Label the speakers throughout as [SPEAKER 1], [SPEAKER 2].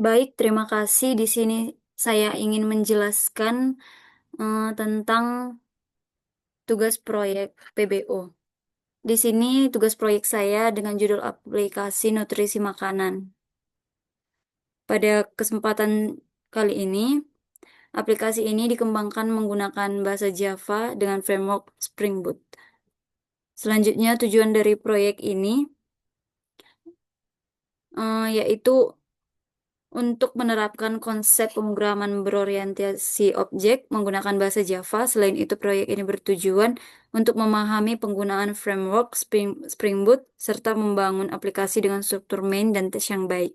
[SPEAKER 1] Baik, terima kasih. Di sini saya ingin menjelaskan tentang tugas proyek PBO. Di sini tugas proyek saya dengan judul aplikasi nutrisi makanan. Pada kesempatan kali ini, aplikasi ini dikembangkan menggunakan bahasa Java dengan framework Spring Boot. Selanjutnya, tujuan dari proyek ini yaitu untuk menerapkan konsep pemrograman berorientasi objek menggunakan bahasa Java. Selain itu, proyek ini bertujuan untuk memahami penggunaan framework Spring Boot serta membangun aplikasi dengan struktur main dan tes yang baik.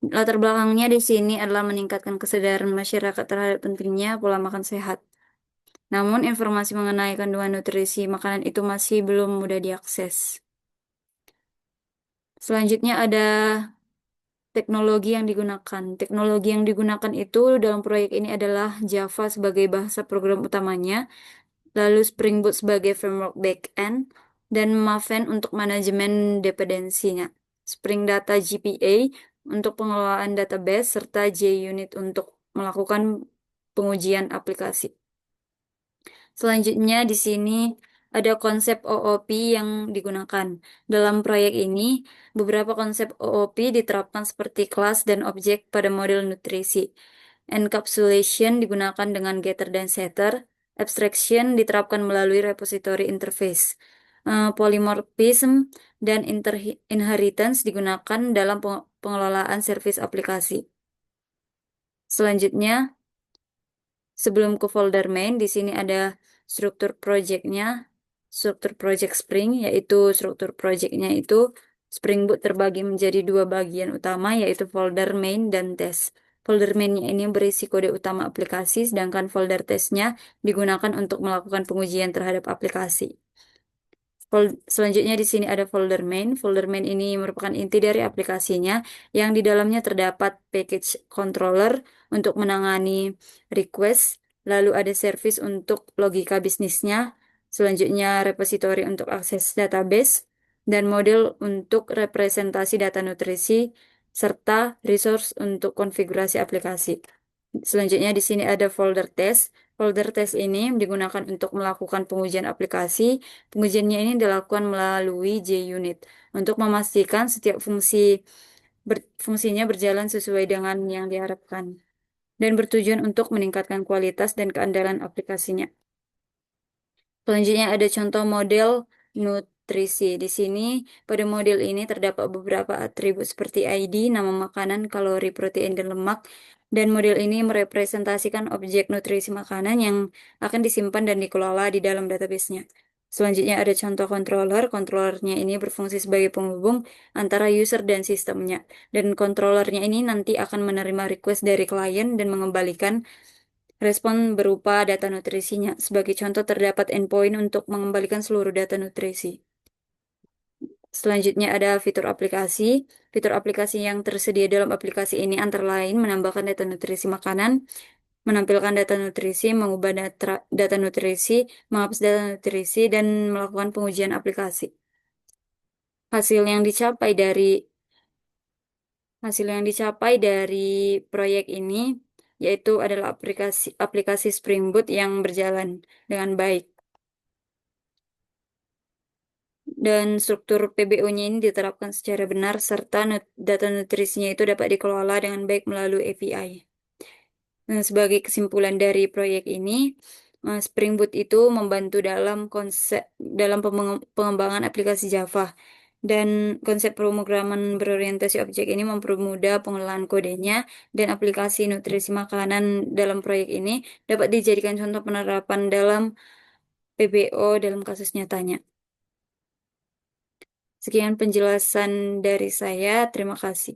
[SPEAKER 1] Latar belakangnya di sini adalah meningkatkan kesadaran masyarakat terhadap pentingnya pola makan sehat. Namun, informasi mengenai kandungan nutrisi makanan itu masih belum mudah diakses. Selanjutnya ada teknologi yang digunakan. Teknologi yang digunakan itu dalam proyek ini adalah Java sebagai bahasa program utamanya, lalu Spring Boot sebagai framework backend, dan Maven untuk manajemen dependensinya. Spring Data GPA untuk pengelolaan database, serta JUnit untuk melakukan pengujian aplikasi. Selanjutnya di sini ada konsep OOP yang digunakan. Dalam proyek ini, beberapa konsep OOP diterapkan seperti kelas dan objek pada model nutrisi. Encapsulation digunakan dengan getter dan setter. Abstraction diterapkan melalui repository interface. Polymorphism dan inheritance digunakan dalam pengelolaan service aplikasi. Selanjutnya, sebelum ke folder main, di sini ada struktur projectnya, struktur project Spring, yaitu struktur projectnya itu Spring Boot terbagi menjadi dua bagian utama, yaitu folder main dan test. Folder mainnya ini berisi kode utama aplikasi, sedangkan folder testnya digunakan untuk melakukan pengujian terhadap aplikasi. Selanjutnya di sini ada folder main. Folder main ini merupakan inti dari aplikasinya yang di dalamnya terdapat package controller untuk menangani request, lalu ada service untuk logika bisnisnya, selanjutnya repository untuk akses database, dan model untuk representasi data nutrisi, serta resource untuk konfigurasi aplikasi. Selanjutnya di sini ada folder test. Folder test ini digunakan untuk melakukan pengujian aplikasi. Pengujiannya ini dilakukan melalui JUnit untuk memastikan setiap fungsinya berjalan sesuai dengan yang diharapkan dan bertujuan untuk meningkatkan kualitas dan keandalan aplikasinya. Selanjutnya ada contoh model nutrisi. Di sini pada model ini terdapat beberapa atribut seperti ID, nama makanan, kalori, protein, dan lemak. Dan model ini merepresentasikan objek nutrisi makanan yang akan disimpan dan dikelola di dalam database-nya. Selanjutnya ada contoh controller. Controllernya ini berfungsi sebagai penghubung antara user dan sistemnya. Dan controllernya ini nanti akan menerima request dari klien dan mengembalikan respon berupa data nutrisinya. Sebagai contoh terdapat endpoint untuk mengembalikan seluruh data nutrisi. Selanjutnya ada fitur aplikasi. Fitur aplikasi yang tersedia dalam aplikasi ini antara lain menambahkan data nutrisi makanan, menampilkan data nutrisi, mengubah data nutrisi, menghapus data nutrisi, dan melakukan pengujian aplikasi. Hasil yang dicapai dari Hasil yang dicapai dari proyek ini yaitu adalah aplikasi Spring Boot yang berjalan dengan baik. Dan struktur PBO-nya ini diterapkan secara benar serta data nutrisinya itu dapat dikelola dengan baik melalui API. Dan sebagai kesimpulan dari proyek ini, Spring Boot itu membantu dalam pengembangan aplikasi Java. Dan konsep pemrograman berorientasi objek ini mempermudah pengelolaan kodenya dan aplikasi nutrisi makanan dalam proyek ini dapat dijadikan contoh penerapan dalam PBO dalam kasus nyatanya. Sekian penjelasan dari saya. Terima kasih.